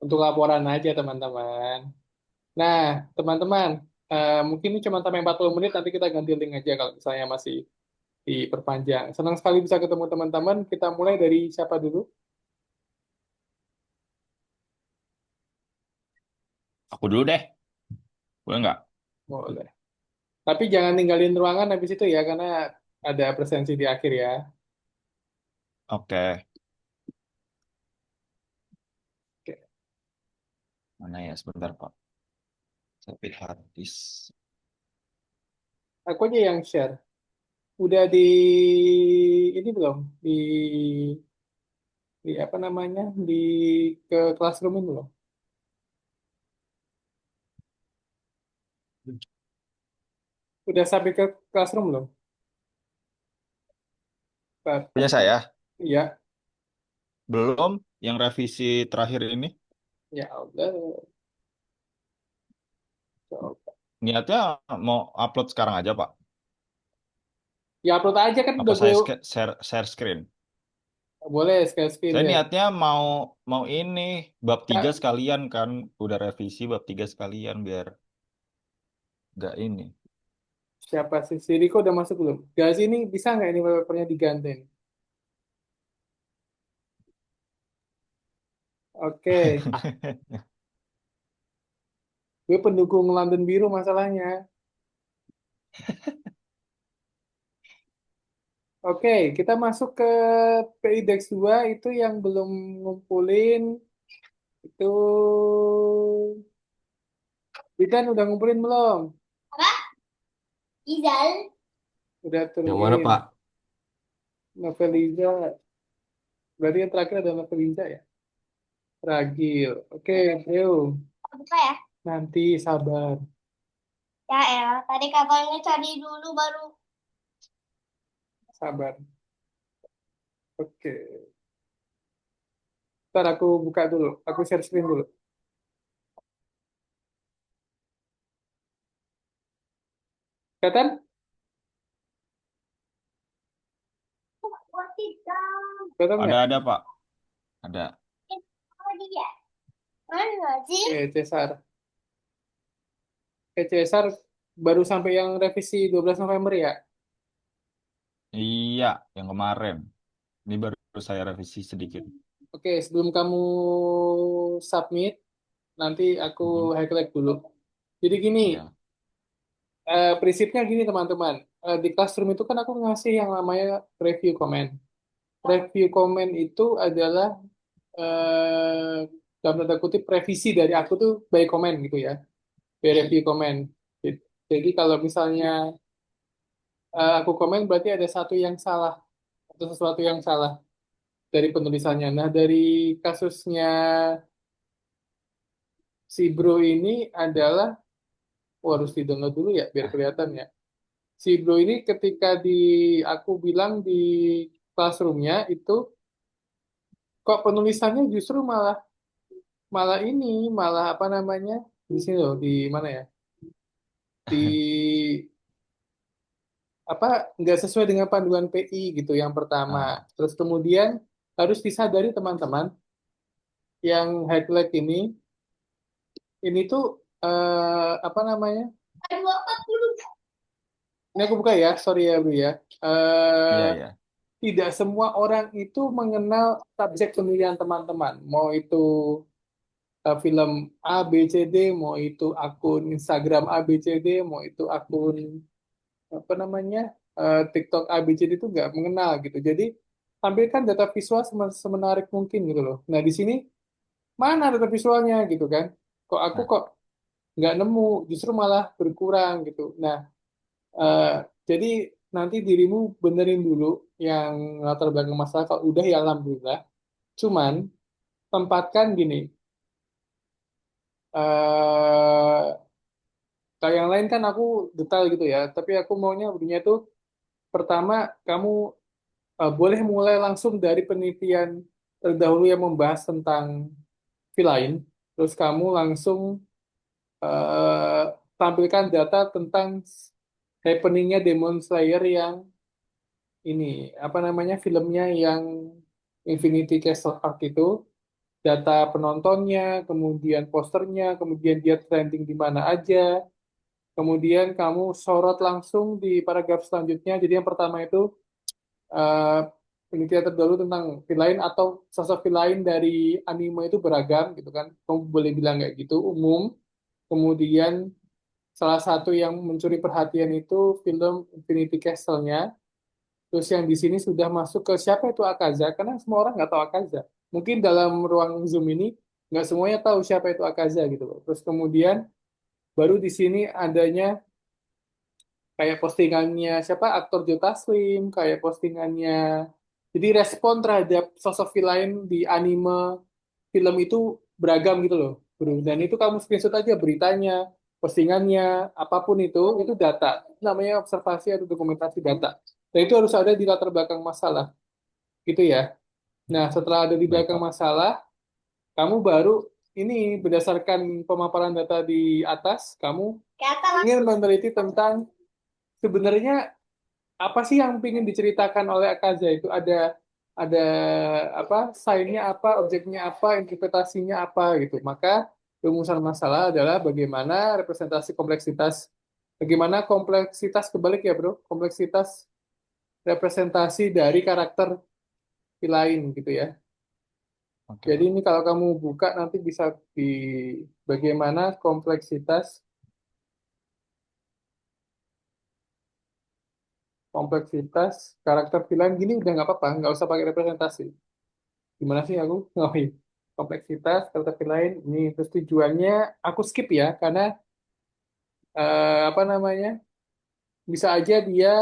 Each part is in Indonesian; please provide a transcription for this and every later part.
untuk laporan aja teman-teman. Nah, teman-teman, mungkin ini cuma sampai 40 menit, nanti kita ganti link aja kalau misalnya masih diperpanjang. Senang sekali bisa ketemu teman-teman. Kita mulai dari siapa dulu? Aku dulu deh, boleh nggak? Boleh. Tapi jangan ninggalin ruangan habis itu ya, karena ada presensi di akhir ya. Oke, Oke. mana ya sebentar Pak. Saya pilih hard disk. Aku aja yang share. Udah di ini belum? Di apa namanya? Ke classroomin belum? Udah sampai ke classroom belum? Punya Pak? saya, Iya. belum yang revisi terakhir ini. Ya Allah. Coba. Niatnya mau upload sekarang aja Pak. Ya upload aja kan Apa udah gue saya share screen? boleh sekali screen Saya ya. niatnya mau mau ini bab 3 Kak, sekalian kan. Udah revisi bab 3 sekalian biar nggak ini. siapa sih? Si Riko udah masuk belum? Gak sih ini bisa nggak ini papernya diganti? Oke, gue pendukung London Biru masalahnya. Oke, kita masuk ke PI Dex 2 itu yang belum ngumpulin itu Bidan udah ngumpulin belum? Apa? Izal. Udah Yang mana, turunin. Pak? Noveliza. Berarti yang terakhir ada Noveliza ya? Ragil. Oke, Bro. Buka ya? Nanti sabar. Ya El, tadi katanya cari dulu baru. Sabar. Oke. Ntar aku buka dulu. Aku share screen dulu. Kelihatan? What is that? Kelihatan nggak? Ada Pak, ada. Apa dia? Mana sih? Oke, Cesar. Cesar baru sampai yang revisi 12 November ya? Iya, yang kemarin. Ini baru saya revisi sedikit. Oke, sebelum kamu submit, nanti aku Mhm. highlight dulu. Jadi gini, Ya. prinsipnya gini teman-teman. Di Classroom itu kan aku ngasih yang namanya review comment. Review comment itu adalah eh, dalam tanda kutip revisi dari aku tuh by comment gitu ya, by review comment. Jadi kalau misalnya aku komen berarti ada satu yang salah atau sesuatu yang salah dari penulisannya. Nah, dari kasusnya si Bro ini adalah, harus di-download dulu ya biar kelihatan ya. Si Bro ini ketika aku bilang di classroomnya itu kok penulisannya justru malah malah ini malah apa namanya di sini loh, di mana ya, di apa, nggak sesuai dengan panduan PI gitu yang pertama. Ah. Terus kemudian harus disadari teman-teman yang highlight ini tuh apa namanya? Ada 40. Ini aku buka ya, sorry ya Bro ya. Iya, Eh, ya. Tidak semua orang itu mengenal subjek pemilihan teman-teman. Mau itu film A, B, C, D, mau itu akun Instagram A, B, C, D, mau itu akun apa namanya TikTok A, B, C, D itu nggak mengenal gitu. Jadi tampilkan data visual semenarik mungkin gitu loh. Nah di sini mana data visualnya gitu kan? Aku Nah, kok nggak nemu, justru malah berkurang gitu. Nah, eh, jadi nanti dirimu benerin dulu yang latar belakang masalah. Kalau udah ya alhamdulillah. Cuman tempatkan gini. Kalau yang lain kan aku detail gitu ya. Tapi aku maunya bunyinya tuh pertama kamu boleh mulai langsung dari penelitian terdahulu yang membahas tentang villain. Terus kamu langsung eh, tampilkan data tentang happeningnya Demon Slayer yang ini apa namanya filmnya yang Infinity Castle Arc itu. data penontonnya, kemudian posternya, kemudian dia trending di mana aja, kemudian kamu sorot langsung di paragraf selanjutnya. Jadi yang pertama itu eh, penelitian terdahulu tentang villain atau sosok villain dari anime itu beragam gitu kan. Kamu boleh bilang kayak gitu, umum. Kemudian salah satu yang mencuri perhatian itu film Infinity Castle-nya. Terus yang di sini sudah masuk ke siapa itu Akaza, karena semua orang nggak tahu Akaza. Mungkin dalam ruang Zoom ini nggak semuanya tahu siapa itu Akaza gitu loh. Terus kemudian baru di sini adanya kayak postingannya siapa aktor Joe Taslim, kayak postingannya. Jadi respon terhadap sosok villain di anime film itu beragam gitu loh, bro. Dan itu kamu screenshot aja beritanya, postingannya, apapun itu data. Namanya observasi atau dokumentasi data. Dan itu harus ada di latar belakang masalah, gitu ya. Nah, setelah ada di Baik, belakang Pak. masalah, kamu baru ini berdasarkan pemaparan data di atas, kamu ingin meneliti tentang sebenarnya apa sih yang ingin diceritakan oleh Akaza itu ada apa sign-nya apa objeknya apa interpretasinya apa gitu maka rumusan masalah adalah bagaimana kompleksitas kebalik ya bro kompleksitas representasi dari karakter lain gitu ya Oke, jadi Pak. ini kalau kamu buka nanti bisa di bagaimana kompleksitas karakter villain gini udah nggak apa-apa nggak usah pakai representasi. Gimana sih aku? Oh iya. Kompleksitas, tetapi lain. Ini terus tujuannya aku skip ya, karena apa namanya? Bisa aja dia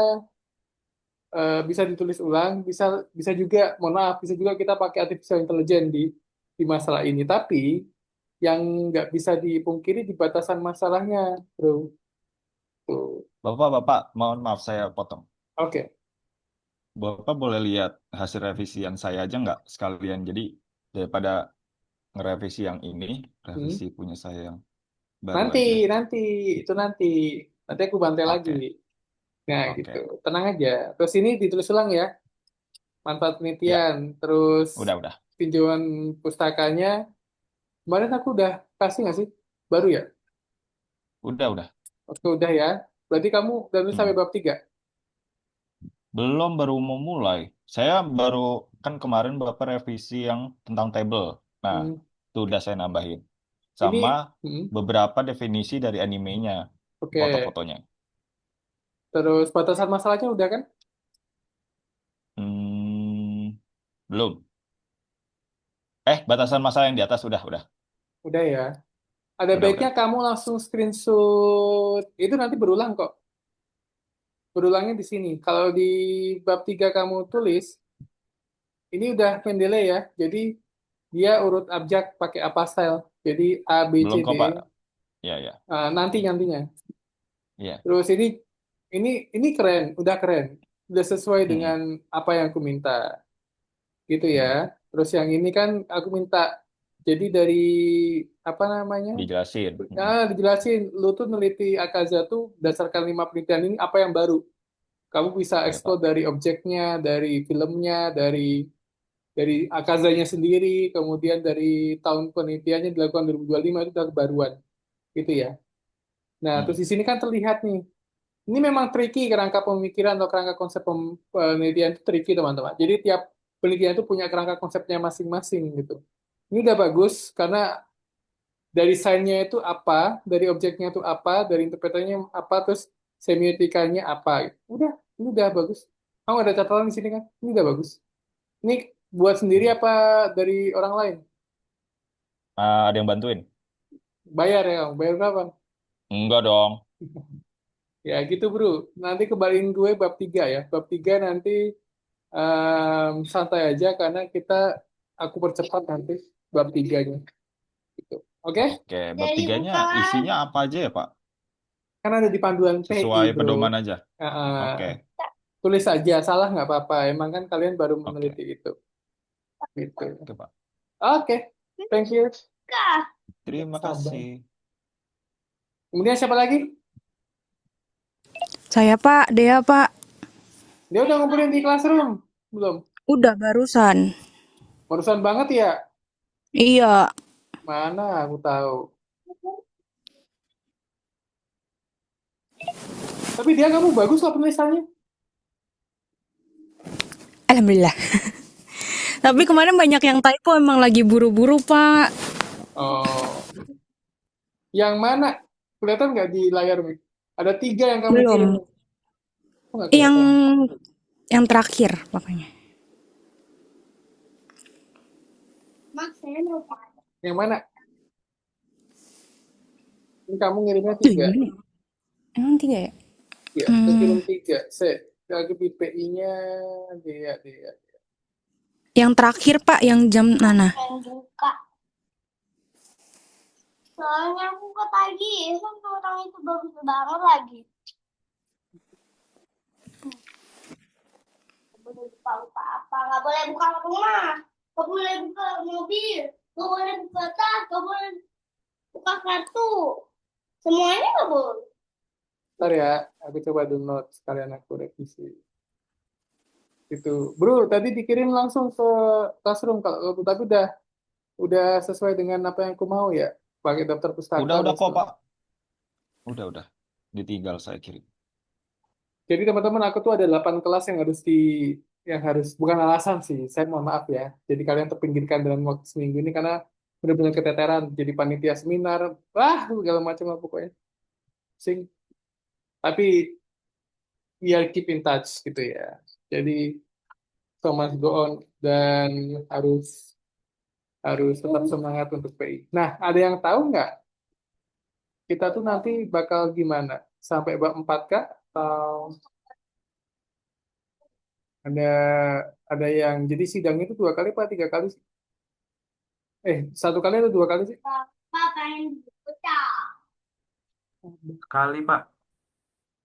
bisa ditulis ulang, bisa bisa juga, mohon maaf, bisa juga kita pakai artificial intelligence di masalah ini. Tapi yang nggak bisa dipungkiri di batasan masalahnya, bro. Tuh. Bapak, mohon maaf saya potong. Oke. Bapak boleh lihat hasil revisian saya aja nggak sekalian. Jadi daripada ngerevisi yang ini, Hmm. revisi punya saya yang baru Nanti, aja. nanti, itu nanti. Nanti aku bantai lagi. Oke, Nah, gitu. oke. Tenang aja. Terus ini ditulis ulang ya. Manfaat Ya, penelitian, terus udah. tinjauan pustakanya. Kemarin aku udah kasih nggak sih? Baru ya? Udah. Oke, udah ya. Berarti kamu udah nulis sampai Hmm. bab 3. Belum baru mau mulai. Saya baru kan kemarin Bapak revisi yang tentang table. Nah, Hmm. itu udah saya nambahin. Ini, Sama hmm, beberapa definisi dari animenya, oke. foto-fotonya. Terus batasan masalahnya udah kan? Hmm, belum. Batasan masa yang di atas udah. Udah ya. Ada Udah. baiknya kamu langsung screenshot. Itu nanti berulang kok. Berulangnya di sini. Kalau di bab 3 kamu tulis, ini udah Mendeley ya. Jadi dia urut abjad pakai apa style. Jadi A, B, C, Belum D. kok, Pak. Ya. Nantinya. Iya. Terus ini keren, udah keren, udah sesuai Mm-mm. dengan apa yang aku minta, gitu ya. Mm. Terus yang ini kan aku minta, jadi dari apa namanya? Dijelasin. Mm-mm. Dijelasin, lu tuh neliti Akaza tuh berdasarkan 5 penelitian ini apa yang baru. Kamu bisa Oke, explore Pak. dari objeknya, dari filmnya, dari Akazanya sendiri, kemudian dari tahun penelitiannya dilakukan 2025 itu udah kebaruan, gitu ya. Nah, terus Mm. di sini kan terlihat nih. Ini memang tricky kerangka pemikiran atau kerangka konsep penelitian itu tricky teman-teman. Jadi tiap penelitian itu punya kerangka konsepnya masing-masing gitu. Ini udah bagus karena dari desainnya itu apa, dari objeknya itu apa, dari interpretasinya apa, terus semiotikanya apa. Gitu. Ini udah bagus. Kamu ada catatan di sini kan? Ini udah bagus. Ini buat sendiri apa dari orang lain? Ada yang bantuin? Bayar ya, kamu. Bayar berapa? Enggak dong. Ya gitu bro. Nanti kembaliin gue bab 3 ya. Bab 3 nanti santai aja karena aku percepat nanti bab 3-nya gitu. Oke? Oke, bab Jadi tiganya buka lah. isinya apa aja ya, Pak? Kan ada di panduan PI, Sesuai bro. pedoman aja. Oke, Uh, tulis aja, salah nggak apa-apa. Emang kan kalian baru oke. meneliti itu. Gitu. Oke, Pak. Oke, thank you. Buka. Terima Sabar. kasih. Kemudian siapa lagi? Saya Pak, Dea Pak. Dia udah ngumpulin di classroom? Belum? Udah barusan. Barusan banget ya? Iya, Mana aku tahu. Tapi dia kamu bagus lah penulisannya. alhamdulillah. Tapi kemarin banyak yang typo, emang lagi buru-buru, Pak. Oh, yang mana? Kelihatan nggak di layar, Mik? Ada 3 yang kamu kirim. Belum. Kok nggak Yang kelihatan? yang terakhir pokoknya. Max, saya mau pakai. Yang mana? Ini kamu ngirimnya Tuh, 3. gimana ya? Emang 3 ya? Ya, aku Hmm, kirim 3. Lagi PPI-nya dia. yang terakhir, Pak, yang jam mana? Pengen buka. Soalnya aku ketagih sama orang itu bagus banget lagi. Nggak boleh buka apa, nggak boleh buka rumah, nggak boleh buka mobil, nggak boleh buka tas, nggak boleh buka kartu. Semuanya nggak boleh. Ntar ya, aku coba download sekalian aku revisi. Itu, bro, tadi dikirim langsung ke Classroom kalau tapi udah sesuai dengan apa yang aku mau ya. Pakai daftar pustaka Udah dan kok, segala. Pak. Udah. Ditinggal saya kirim. Jadi teman-teman aku tuh ada 8 kelas yang harus bukan alasan sih. Saya mohon maaf ya. Jadi kalian terpinggirkan dalam waktu seminggu ini karena benar-benar keteteran. Jadi panitia seminar, segala macam lah pokoknya. Sing. Tapi we are keep in touch gitu ya. Jadi so must go on dan harus harus tetap semangat untuk PI. Nah, ada yang tahu nggak kita tuh nanti bakal gimana? Sampai bab 4 kah? Atau ada ada yang jadi sidang itu 2 kali apa 3 kali sih? 1 kali atau 2 kali sih? Papa pengen buka. Kali, Pak.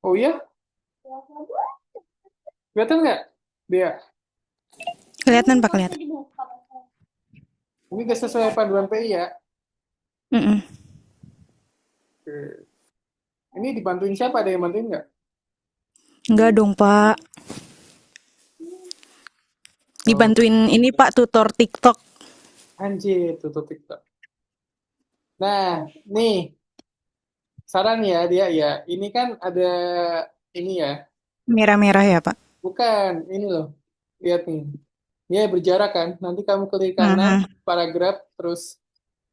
Oh iya, kelihatan nggak dia? Kelihatan, Pak, kelihatan. Ini nggak sesuai panduan PI ya. Mm-mm. Oke. Ini dibantuin siapa? Ada yang bantuin nggak? Enggak dong, Pak. Oh, Dibantuin ini, Pak, tutor TikTok. anjir, tutup TikTok. Nah, nih saran ya dia ya. Ini kan ada ini ya. Merah-merah ya, Pak. Bukan, ini loh. Lihat nih. Dia berjarak kan. Nanti kamu klik kanan, Mm-mm. paragraf, terus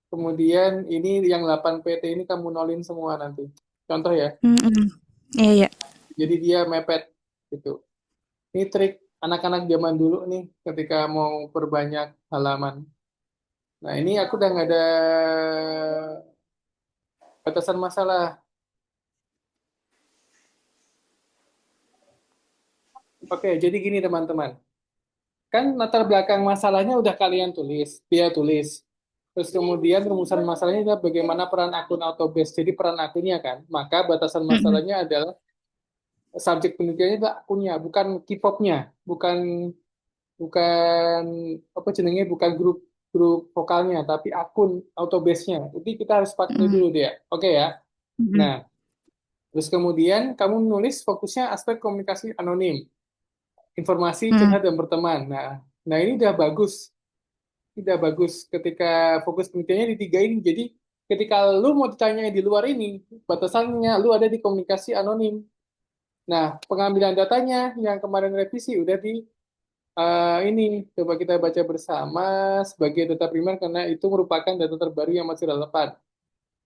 kemudian ini yang 8 PT ini kamu nolin semua nanti. Contoh ya. Mm-mm. Iya, iya. Jadi dia mepet gitu. Ini trik anak-anak zaman dulu nih ketika mau perbanyak halaman. Nah, ini aku udah nggak ada batasan masalah. Oke, jadi gini teman-teman. Kan latar belakang masalahnya udah kalian tulis, dia tulis. Terus kemudian rumusan masalahnya adalah bagaimana peran akun autobase. Jadi peran akunnya kan. Maka batasan Mm-mm. masalahnya adalah subjek penelitiannya adalah akunnya, bukan K-popnya, bukan bukan apa jenenge, bukan grup grup vokalnya, tapi akun autobase-nya. Jadi kita harus pakai itu Mm-mm. dulu dia. Oke ya. Mm-mm. Nah, terus kemudian kamu nulis fokusnya aspek komunikasi anonim, informasi Mm. curhat dan berteman. Nah ini udah bagus. Tidak bagus ketika fokus penelitiannya di 3 ini. Jadi ketika lu mau ditanya di luar ini, batasannya lu ada di komunikasi anonim. Nah, pengambilan datanya yang kemarin revisi udah di ini coba kita baca bersama sebagai data primer karena itu merupakan data terbaru yang masih relevan.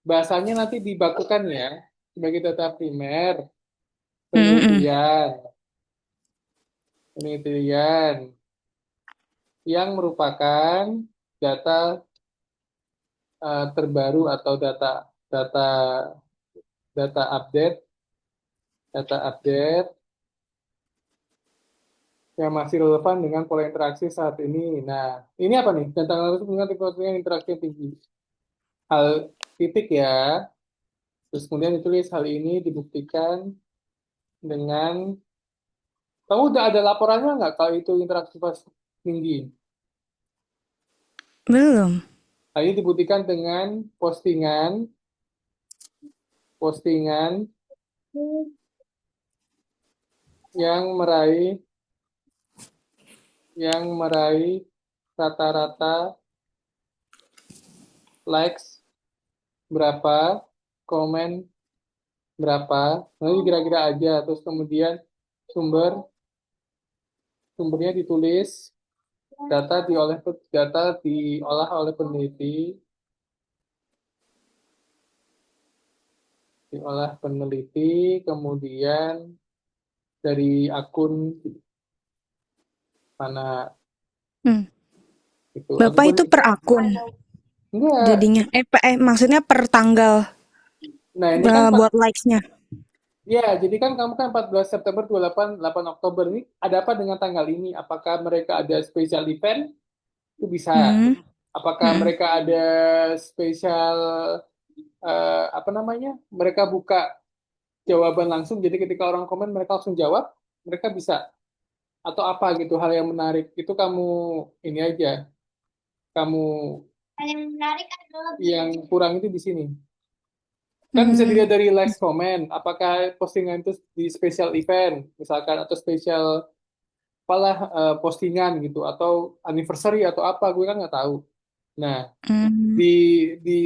Bahasanya nanti dibakukan ya sebagai data primer, Mm-mm. penelitian, penelitian yang merupakan data terbaru atau data data update, data update yang masih relevan dengan pola interaksi saat ini. Nah, ini apa nih? Tentang dengan teknologi interaksi yang tinggi. Hal titik ya. Terus kemudian ditulis hal ini dibuktikan dengan kamu udah ada laporannya nggak kalau itu interaksi pas tinggi? Belum. Hal ini dibuktikan dengan postingan yang meraih rata-rata likes berapa, komen berapa, nanti kira-kira aja, terus kemudian sumbernya ditulis, data diolah oleh peneliti, kemudian dari akun mana Hmm. itu. Aku Bapak boleh itu per akun enggak. jadinya. Maksudnya per tanggal Nah, ini kan buat likes-nya. ya, jadi kan kamu kan 14 September 28, 8 Oktober ini ada apa dengan tanggal ini? Apakah mereka ada special event? Itu bisa. Hmm. Apakah Hmm. mereka ada spesial apa namanya? Mereka buka jawaban langsung. Jadi ketika orang komen mereka langsung jawab, mereka bisa. Atau apa gitu hal yang menarik. Itu kamu ini aja. Kamu Hal yang menarik adalah yang kurang itu di sini. Kan bisa dilihat dari likes komen. Apakah postingan itu di special event misalkan atau special apalah postingan gitu atau anniversary atau apa gue kan nggak tahu. Nah, Hmm.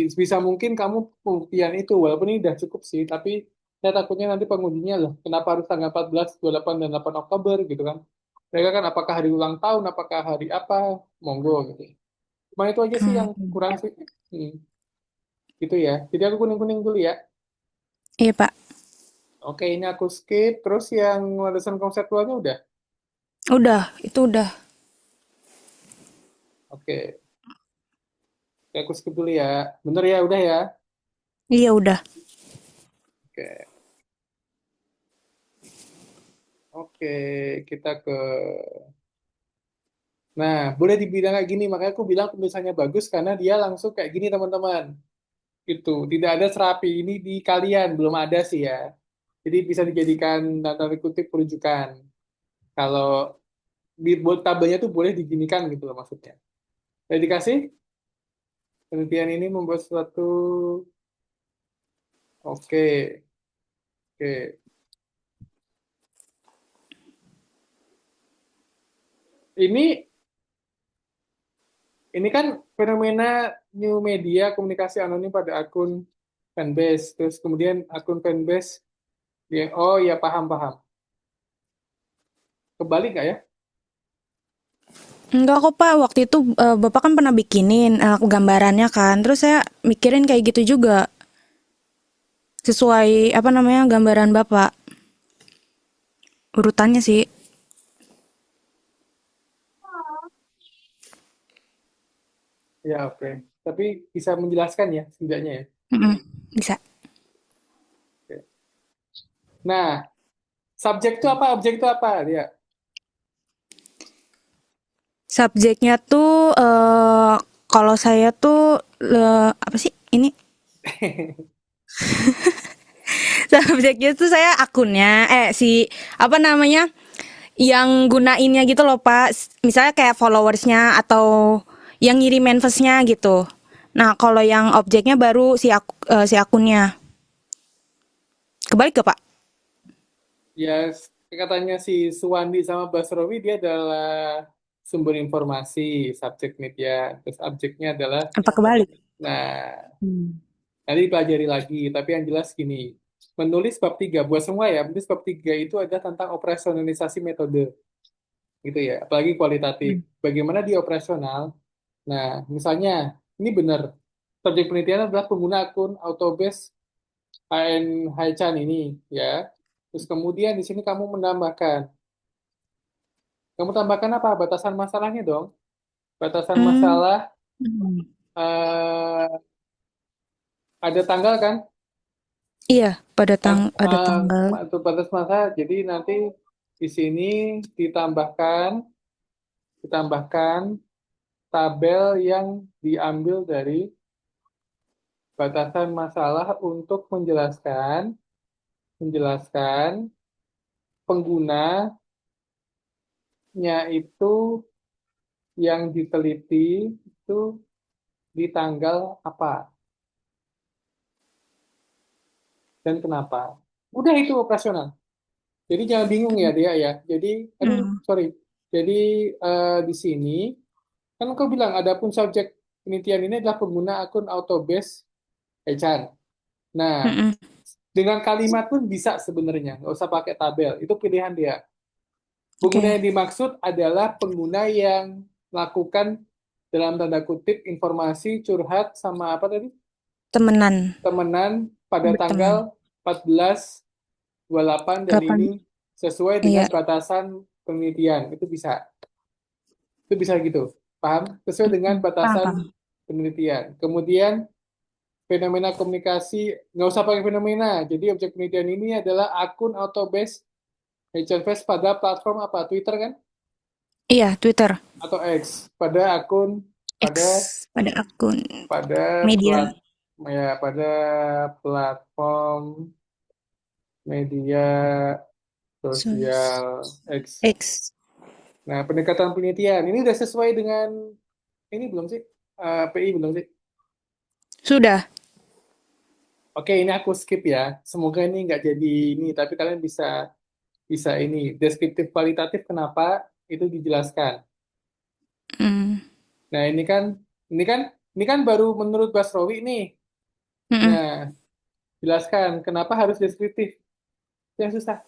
bisa mungkin kamu pembuktian itu walaupun ini udah cukup sih, tapi saya takutnya nanti pengujinya loh, kenapa harus tanggal 14, 28 dan 8 Oktober gitu kan. Mereka kan apakah hari ulang tahun, apakah hari apa, monggo gitu. Cuma itu aja sih yang kurang sih. Gitu ya. Jadi aku kuning-kuning dulu ya. Iya, Pak. Oke, ini aku skip. Terus yang landasan konseptualnya udah. Itu udah. Oke. Oke, aku skip dulu ya. Bener ya, udah ya. Iya, udah. Oke. Oke, kita ke... Nah, boleh dibilang kayak gini. Makanya aku bilang penulisannya bagus karena dia langsung kayak gini, teman-teman. Gitu. Tidak ada serapi. Ini di kalian. Belum ada sih ya. Jadi bisa dijadikan tanda kutip perujukan. Kalau buat tabelnya tuh boleh diginikan gitu loh maksudnya. Jadi dikasih penelitian ini membuat suatu... Oke. Oke. Ini kan fenomena new media komunikasi anonim pada akun fanbase. Terus kemudian akun fanbase ya, oh ya paham. Kebalik nggak ya? Enggak kok Pak, waktu itu Bapak kan pernah bikinin gambarannya kan. Terus saya mikirin kayak gitu juga. Sesuai apa namanya gambaran Bapak. Urutannya sih. Ya oke. Tapi bisa menjelaskan ya setidaknya ya. Mm-mm, bisa. Oke. Nah, subjek itu apa? Objek itu apa dia? Subjeknya tuh kalau saya tuh apa sih ini? Subjeknya tuh saya akunnya si apa namanya yang gunainnya gitu loh Pak. Misalnya kayak followersnya atau yang ngirim manifestnya gitu. Nah kalau yang objeknya baru si akunnya. Kebalik gak Pak? Ya katanya si Suwandi sama Basrowi dia adalah sumber informasi, subjek media. Terus objeknya adalah, Apa kebalik? nah nanti dipelajari lagi. Tapi yang jelas gini, menulis bab 3 buat semua ya, menulis bab 3 itu ada tentang operasionalisasi metode. Gitu ya, apalagi kualitatif. Bagaimana dia operasional? Nah, misalnya, ini benar, subjek penelitian adalah pengguna akun Autobase HN Haichan ini, ya. Terus kemudian di sini kamu tambahkan apa? Batasan masalahnya dong. Batasan Hmm. masalah eh, ada tanggal kan? Iya, ada Eh, tanggal. untuk batas masalah, jadi nanti di sini ditambahkan tabel yang diambil dari batasan masalah untuk menjelaskan penggunanya itu yang diteliti itu di tanggal apa dan kenapa. Udah itu operasional. Jadi jangan bingung ya dia ya. Jadi, aduh Hmm. sorry. Jadi di sini kan kau bilang ada pun subjek penelitian ini adalah pengguna akun Autobase HR. Nah, Mm-mm. dengan kalimat pun bisa sebenarnya, nggak usah pakai tabel. Itu pilihan dia. Pengguna Oke. yang dimaksud adalah pengguna yang melakukan dalam tanda kutip informasi curhat sama apa tadi? Temenan. Temenan pada Berteman. tanggal 14/28 dan 8. ini sesuai dengan Iya. batasan penelitian. Itu bisa. Itu bisa gitu. Paham? Sesuai dengan Paham, batasan paham. penelitian. Kemudian fenomena komunikasi, nggak usah pakai fenomena. Jadi objek penelitian ini adalah akun Autobase HRVS pada platform apa? Twitter kan? Iya, Twitter. Atau X? Pada akun, X pada akun pada media pada platform media sosial X. X. Nah, pendekatan penelitian ini udah sesuai dengan ini belum sih? PI belum sih? Sudah. Oke, ini aku skip ya. Semoga ini nggak jadi ini, tapi kalian bisa bisa ini deskriptif kualitatif kenapa itu dijelaskan. Mm. Nah, ini kan baru menurut Basrowi nih. Mm-mm. Nah, jelaskan kenapa harus deskriptif. Itu yang susah.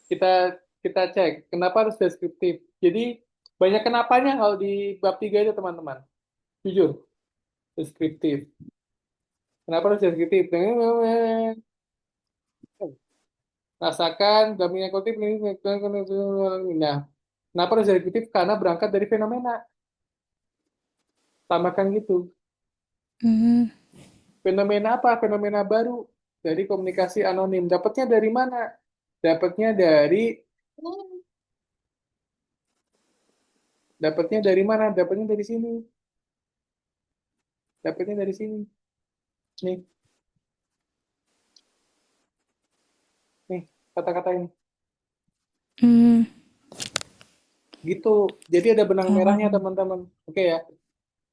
Kita kita cek kenapa harus deskriptif. Jadi banyak kenapanya kalau di bab 3 itu teman-teman. Jujur, deskriptif. Kenapa harus deskriptif? Rasakan, dampingan kognitif ini. Nah, kenapa harus deskriptif? Karena berangkat dari fenomena. Tambahkan gitu. Mm. Fenomena apa? Fenomena baru dari komunikasi anonim. Dapatnya dari mana? Dapatnya dari mana? Dapatnya dari sini. Dapatnya dari sini. Nih, nih kata-kata ini. Mm. Gitu. Jadi ada benang merahnya Oh. teman-teman. Oke ya.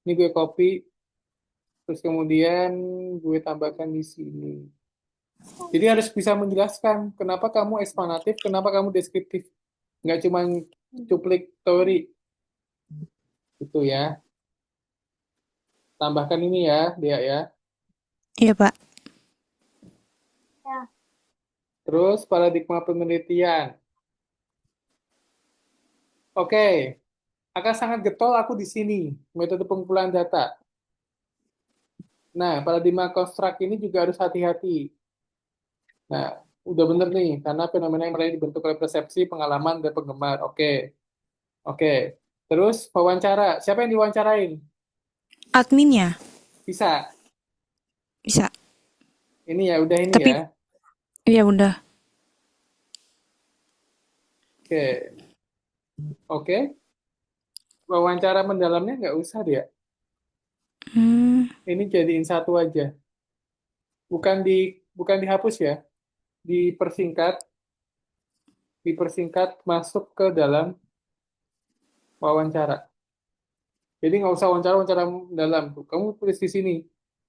Ini gue copy. Terus kemudian gue tambahkan di sini. Jadi harus bisa menjelaskan kenapa kamu eksplanatif, kenapa kamu deskriptif. Nggak cuma cuplik teori. Itu ya. Tambahkan ini ya, dia ya. Iya, Pak. Terus paradigma penelitian. Oke, akan sangat getol aku di sini. Metode pengumpulan data. Nah, paradigma konstruk ini juga harus hati-hati. Nah, udah bener nih, karena fenomena yang mulai dibentuk oleh persepsi, pengalaman, dan penggemar. Oke, oke. Terus wawancara. Siapa yang diwawancarain? Adminnya Bisa. bisa. Ini ya, udah ini Tapi ya. ya udah. Oke, oke. Wawancara mendalamnya nggak usah dia. Hmm. Ini jadiin satu aja. Bukan dihapus ya. Dipersingkat, dipersingkat masuk ke dalam wawancara. Jadi nggak usah wawancara mendalam tuh. Kamu tulis di sini.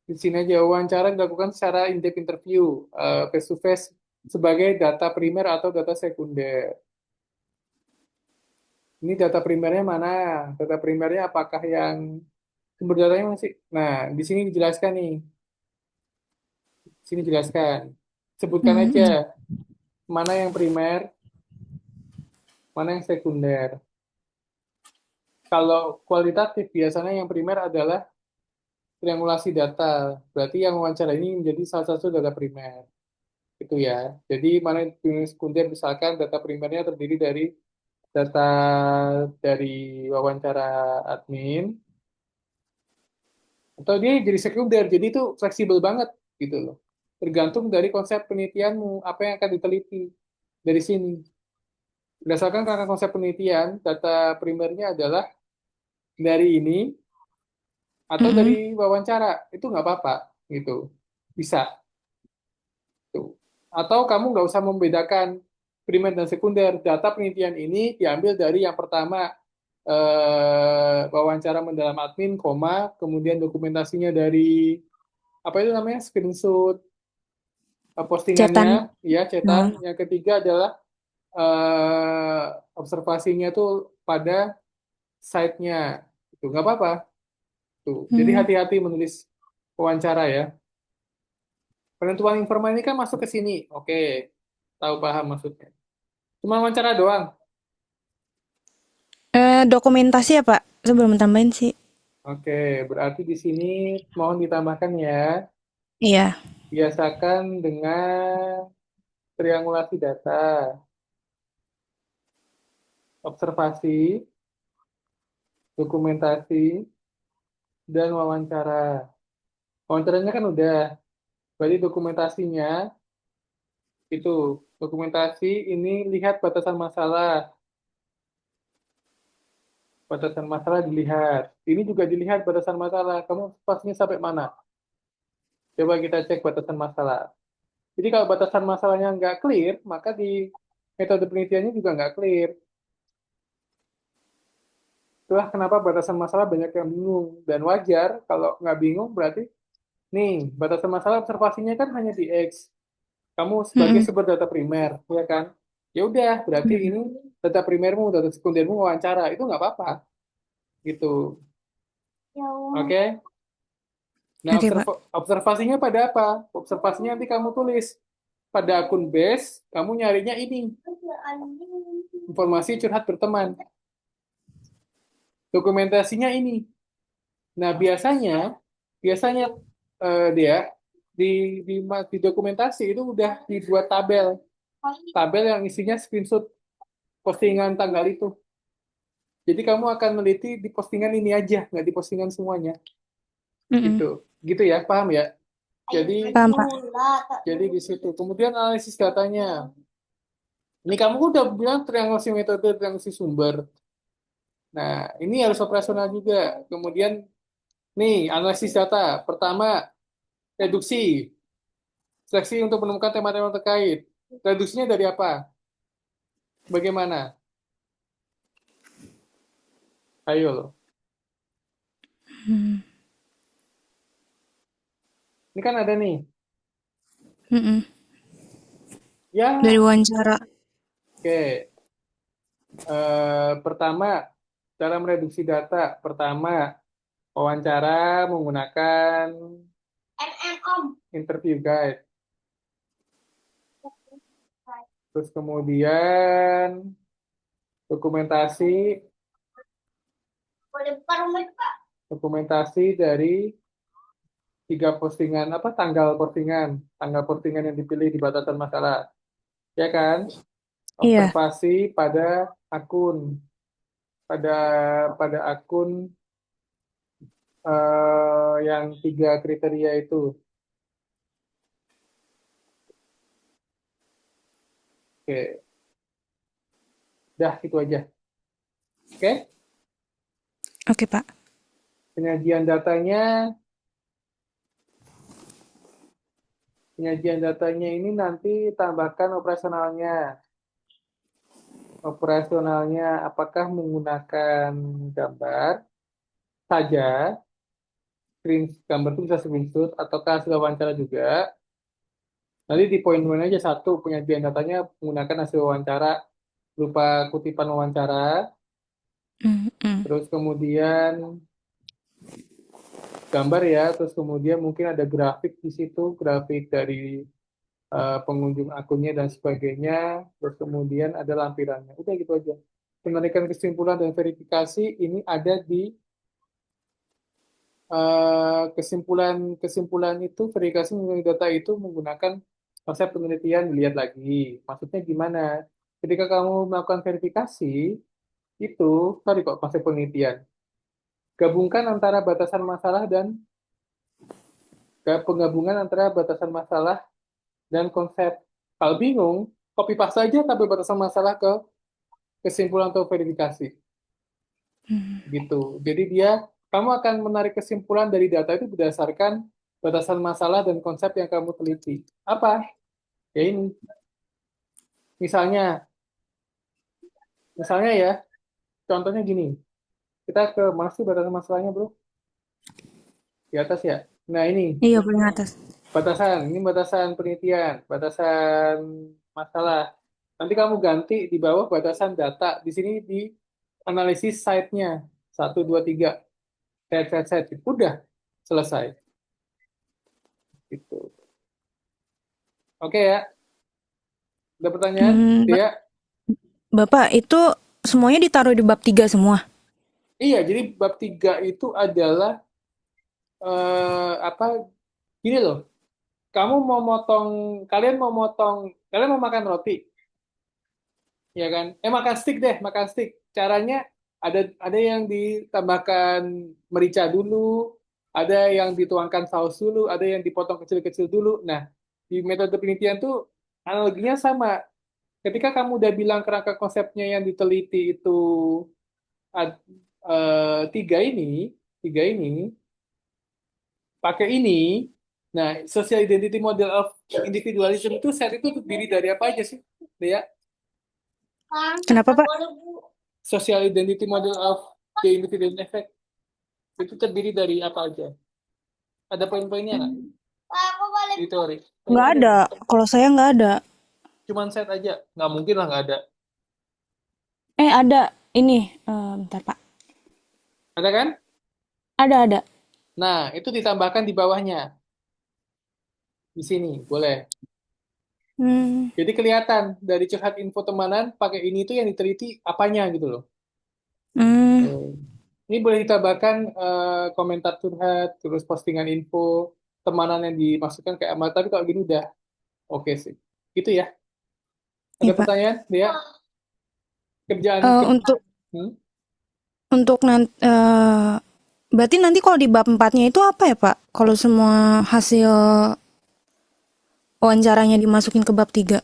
Di sini aja wawancara dilakukan secara in-depth interview, face to face sebagai data primer atau data sekunder. Ini data primernya mana? Data primernya apakah yang sumber datanya masih? Nah, di sini dijelaskan nih. Di sini dijelaskan. Sebutkan Mm-mm. aja mana yang primer, mana yang sekunder. Kalau kualitatif biasanya yang primer adalah triangulasi data. Berarti yang wawancara ini menjadi salah satu data primer. Itu ya. Jadi mana yang sekunder misalkan data primernya terdiri dari data dari wawancara admin atau dia jadi sekunder. Jadi itu fleksibel banget gitu loh. Tergantung dari konsep penelitianmu, apa yang akan diteliti dari sini. Berdasarkan karena konsep penelitian, data primernya adalah dari ini atau dari Mm-mm. wawancara. Itu nggak apa-apa gitu. Bisa. Tuh. Atau kamu nggak usah membedakan primer dan sekunder. Data penelitian ini diambil dari yang pertama wawancara mendalam admin, koma, kemudian dokumentasinya dari apa itu namanya screenshot postingannya, Cetan. ya cetan. Nah. Yang ketiga adalah observasinya tuh pada site-nya. Itu nggak apa-apa. Tuh. Jadi Hmm. hati-hati menulis wawancara ya. Penentuan informal ini kan masuk ke sini. Oke, tahu paham maksudnya. Cuma wawancara doang. Dokumentasi ya Pak? Sebelum tambahin sih. Oke, berarti di sini mohon ditambahkan ya. Iya. Biasakan dengan triangulasi data, observasi, dokumentasi, dan wawancara. Wawancaranya kan udah, berarti dokumentasinya itu dokumentasi ini lihat batasan masalah. Batasan masalah dilihat. Ini juga dilihat batasan masalah. Kamu pastinya sampai mana? Coba kita cek batasan masalah. Jadi kalau batasan masalahnya nggak clear, maka di metode penelitiannya juga nggak clear. Itulah kenapa batasan masalah banyak yang bingung. Dan wajar kalau nggak bingung berarti, nih, batasan masalah observasinya kan hanya di X. Kamu sebagai Mm-mm. sumber data primer, ya kan? Ya udah, berarti ini data primermu, data sekundermu wawancara. Itu nggak apa-apa, gitu. Ya, Oke? Nah, Oke Pak. observasinya pada apa? Observasinya nanti kamu tulis pada akun base, kamu nyarinya ini, informasi curhat berteman. Dokumentasinya ini. Nah, biasanya dia di, di dokumentasi itu udah dibuat tabel, tabel yang isinya screenshot postingan tanggal itu. Jadi kamu akan meneliti di postingan ini aja, nggak di postingan semuanya. Mm-mm. Gitu, gitu ya, paham ya? Jadi, Paham Pak. jadi di situ. Kemudian analisis datanya. Ini kamu udah bilang triangulasi metode, triangulasi sumber. Nah, ini harus operasional juga. Kemudian, nih, analisis data. Pertama, reduksi. Seleksi untuk menemukan tema-tema terkait. Reduksinya dari apa? Bagaimana? Ayo loh. Hmm. Ini kan ada nih. Mm-mm. Ya, Dari wawancara. oke. Pertama, cara mereduksi data. Pertama, wawancara menggunakan Om. interview guide. Terus kemudian dokumentasi, Boleh buka rumah Pak? dokumentasi dari 3 postingan, apa tanggal postingan yang dipilih di batasan masalah, ya kan? Iya. Observasi pada akun, pada pada akun yang 3 kriteria itu. Oke, dah itu aja. Oke, Oke Pak. penyajian datanya, ini nanti tambahkan operasionalnya. Operasionalnya apakah menggunakan gambar saja, gambar itu bisa screenshot, ataukah hasil wawancara juga. Nanti di poin-poin aja, satu, penyajian datanya menggunakan hasil wawancara berupa kutipan wawancara, Mm-mm. terus kemudian gambar ya, terus kemudian mungkin ada grafik di situ, grafik dari pengunjung akunnya dan sebagainya, terus kemudian ada lampirannya. Udah gitu aja. Penarikan kesimpulan dan verifikasi ini ada di kesimpulan itu, verifikasi menggunakan data itu menggunakan konsep penelitian dilihat lagi. Maksudnya gimana? Ketika kamu melakukan verifikasi, itu, sorry kok, konsep penelitian. Gabungkan antara batasan masalah dan penggabungan antara batasan masalah dan konsep. Kalau bingung, copy paste saja tapi batasan masalah ke kesimpulan atau verifikasi. Gitu. Jadi kamu akan menarik kesimpulan dari data itu berdasarkan batasan masalah dan konsep yang kamu teliti. Apa? Ya ini. Misalnya, ya, contohnya gini. Kita ke mana sih batasan masalahnya, bro? Di atas ya. Nah, ini Iya paling atas. batasan. Ini batasan penelitian, batasan masalah. Nanti kamu ganti di bawah batasan data. Di sini di analisis site-nya. 1, 2, 3. set. Udah selesai. Gitu. Oke ya, ada pertanyaan? Dia, Bapak, itu semuanya ditaruh di bab 3 semua. iya, jadi bab 3 itu adalah apa? Gini loh, kamu mau motong, kalian mau makan roti, ya kan? Makan stick deh, makan stick. Caranya ada yang ditambahkan merica dulu, ada yang dituangkan saus dulu, ada yang dipotong kecil-kecil dulu. Nah, di metode penelitian tuh analoginya sama. Ketika kamu udah bilang kerangka konsepnya yang diteliti itu ad- tiga ini pakai ini. Nah, social identity model of individualism itu set itu terdiri dari apa aja sih, Dea? Kenapa, Pak? Social identity model of the individual effect itu terdiri dari apa aja? Ada poin-poinnya nggak Aku boleh di teori? Nggak ada. Kalau saya nggak ada. Cuman set aja, nggak mungkin lah nggak ada. Ada. Ini. Bentar, Pak. Ada kan? Ada. Nah, itu ditambahkan di bawahnya. Di sini, boleh. Hmm. Jadi kelihatan dari curhat info temanan pakai ini tuh yang diteliti apanya gitu loh. Hmm. Ini boleh ditambahkan komentar curhat, terus postingan info temanan yang dimasukkan kayak amal. Tapi kalau gini udah oke sih. Gitu ya. Ada Iya, Pak. pertanyaan? Dia kerjaan Untuk Hmm? nanti berarti nanti kalau di bab 4-nya itu apa ya, Pak? Kalau semua hasil wawancaranya dimasukin ke bab 3.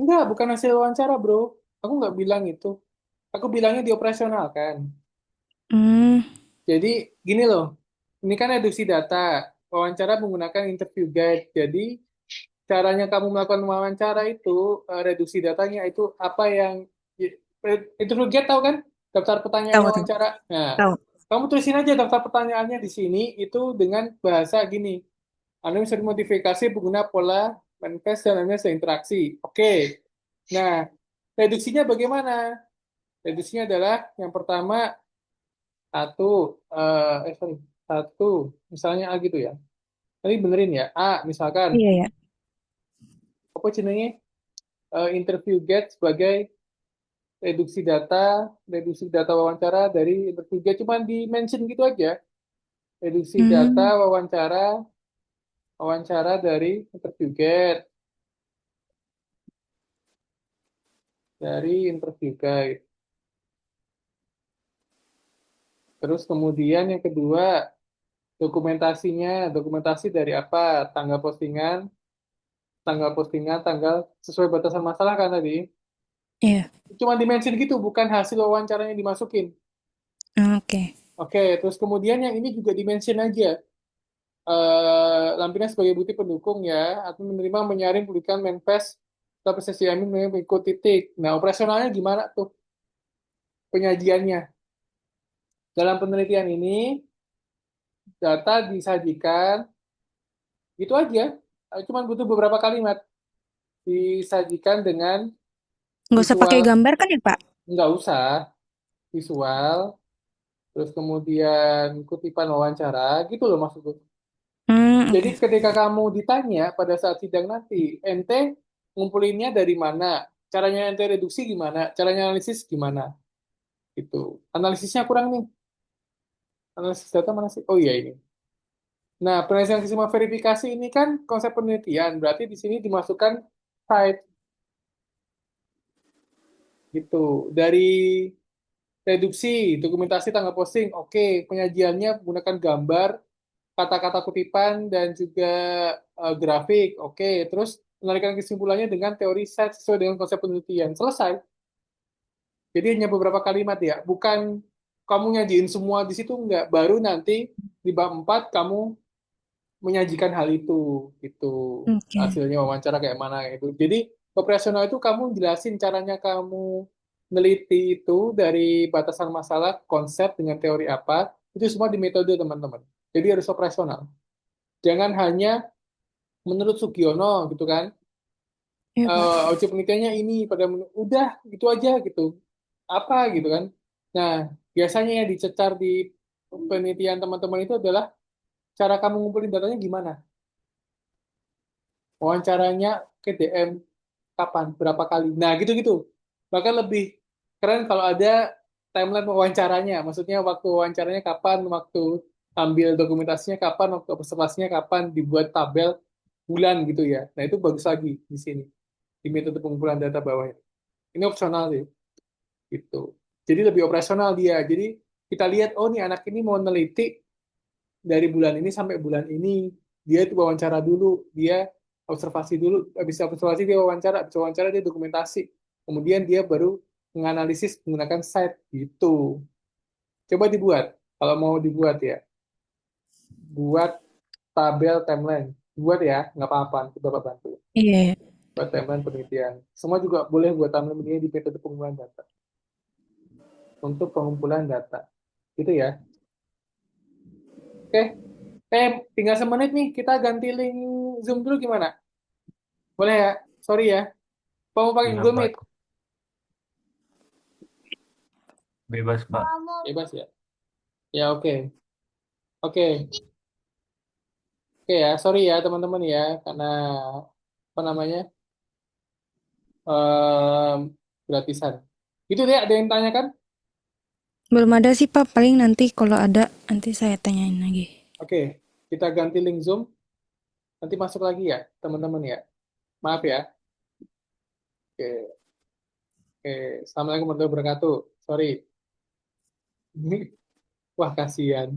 Enggak, bukan hasil wawancara, bro. Aku nggak bilang itu. Aku bilangnya di operasional kan. Hmm. Jadi gini loh, ini kan reduksi data, wawancara menggunakan interview guide. Jadi caranya kamu melakukan wawancara itu, reduksi datanya itu apa yang interview guide tahu kan? Daftar pertanyaan Tahu tuh. wawancara. Nah, Tahu. kamu tulisin aja daftar pertanyaannya di sini itu dengan bahasa gini. Anda bisa dimodifikasi pengguna pola manifest dan Anda bisa interaksi. Oke. Nah, reduksinya bagaimana? Reduksinya adalah yang pertama satu, sorry, satu, misalnya A gitu ya. Tadi benerin ya, A misalkan, Iya, ya. apa cenderungnya interview get sebagai reduksi data wawancara dari interview get, cuman di mention gitu aja, reduksi data Hmm. wawancara dari interview get, guide. Terus kemudian yang kedua, dokumentasi dari apa? Tanggal sesuai batasan masalah kan tadi. Iya. Cuma dimention gitu, bukan hasil wawancaranya dimasukin. Oke. Oke, terus kemudian yang ini juga dimention aja. Lampiran sebagai bukti pendukung ya, atau menerima menyaring publikan manifest atau presesi amin mengikut titik. Nah, operasionalnya gimana tuh penyajiannya? Dalam penelitian ini, data disajikan, gitu aja. Cuma butuh beberapa kalimat. Disajikan dengan Nggak usah pakai visual, gambar kan ya, Pak? nggak usah, visual, terus kemudian kutipan wawancara, gitu loh maksudku. Jadi Oke. ketika kamu ditanya pada saat sidang nanti, ente ngumpulinnya dari mana? Caranya ente reduksi gimana? Caranya analisis gimana? Itu. Analisisnya kurang nih. Analisis data mana sih? Oh iya ini. Nah, penelitian kesimpulan verifikasi ini kan konsep penelitian. Berarti di sini dimasukkan site gitu. Dari reduksi, dokumentasi tanggal posting. Oke, penyajiannya menggunakan gambar, kata-kata kutipan, dan juga grafik. Oke, terus menarikkan kesimpulannya dengan teori set sesuai dengan konsep penelitian. Selesai. Jadi hanya beberapa kalimat ya. Bukan kamu nyajiin semua di situ, enggak. Baru nanti di bab 4 kamu menyajikan hal itu. Gitu. Oke. Hasilnya wawancara kayak mana itu. Jadi operasional itu kamu jelasin caranya kamu neliti itu dari batasan masalah, konsep dengan teori apa. Itu semua di metode teman-teman. Jadi harus operasional. Jangan hanya menurut Sugiono gitu kan. Iya, Pak. Objek penelitiannya ini udah gitu aja gitu. Apa gitu kan. Nah, biasanya yang dicecar di penelitian teman-teman itu adalah cara kamu ngumpulin datanya gimana. Wawancaranya ke DM kapan, berapa kali. Nah, gitu-gitu. Bahkan lebih keren kalau ada timeline wawancaranya. Maksudnya waktu wawancaranya kapan, waktu ambil dokumentasinya kapan, waktu observasinya kapan, dibuat tabel bulan gitu ya. Nah, itu bagus lagi di sini. Di metode pengumpulan data bawah ini. Ini opsional sih. Gitu. Jadi lebih operasional dia. Jadi kita lihat, oh nih anak ini mau neliti dari bulan ini sampai bulan ini. Dia itu wawancara dulu, dia observasi dulu, habis observasi dia wawancara, habis wawancara dia dokumentasi. Kemudian dia baru menganalisis menggunakan site gitu. Coba dibuat, kalau mau dibuat ya. Buat tabel timeline. Buat ya, nggak apa-apa, nanti Bapak bantu. Iya. Buat timeline penelitian. Semua juga boleh buat timeline penelitian di metode pengumpulan data. Untuk pengumpulan data. Gitu ya. Oke. Tinggal semenit nih, kita ganti link Zoom dulu gimana? Boleh ya? Sorry ya. Mau pakai Iya, Google Pak. Meet? Bebas, Pak. Kamu Bebas ya? Ya oke. Oke. Oke ya, sorry ya teman-teman ya. Karena apa namanya? em, gratisan. Itu deh, ada yang tanya kan? Belum ada sih Pak, paling nanti kalau ada nanti saya tanyain lagi. Oke. Kita ganti link Zoom. Nanti masuk lagi ya, teman-teman ya. Maaf ya. Oke. Oke. Assalamualaikum warahmatullahi wabarakatuh. Sorry. Wah, kasihan.